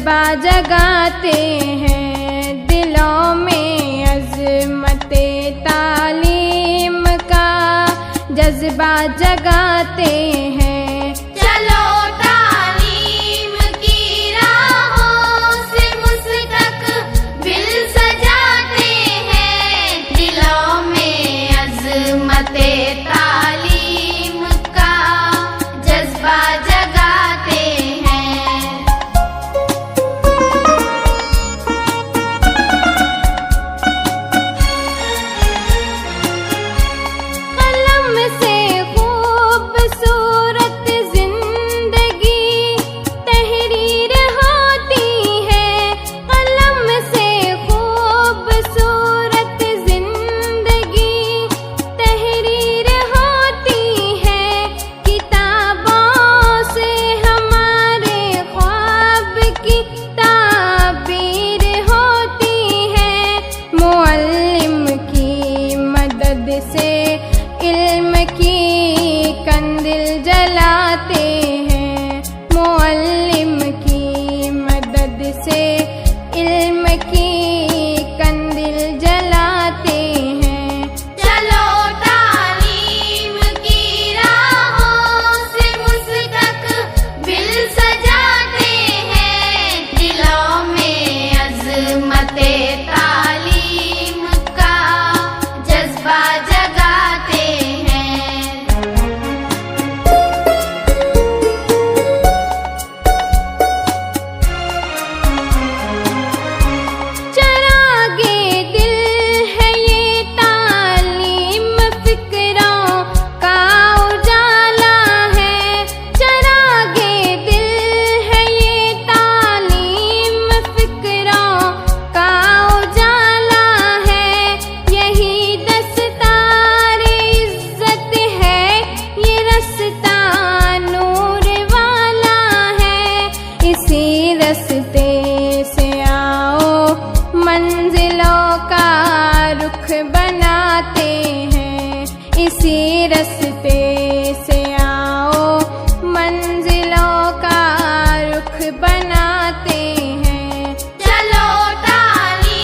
जज्बा जगाते हैं दिलों में अज़मते तालीम का जज्बा जगाते हैं। चलो तालीम की राहों से मुस्तक़बिल सजाते हैं, दिलों में अज़मते तालीम का जज्बा जगाते हैं। कलम से खूबसूरत जिंदगी तहरीर होती है, कलम से खूबसूरत जिंदगी तहरीर होती है। किताबों से हमारे ख्वाब की ताबीर होती है, मुअल्लिम की मदद से इल्म की कंदिल जलाते हैं, मुअल्लिम की मदद से इल्म की कंदिल जलाते हैं। चलो तालीम की राहों से मुस्तक़बिल सजाते हैं, दिलों में अज़मते तालीम का जज्बा जगाते हैं। चरागे दिल है ये तालीम फिक्रों का उजाला है, चरागे दिल है ये तालीम फिक्रों का उजाला है। यही दस्तार इज्जत है, ये रस्ता नूर वाला है, इसी रस्ते से आओ मंजिलों का रुख बनाते हैं, इसी रस्ते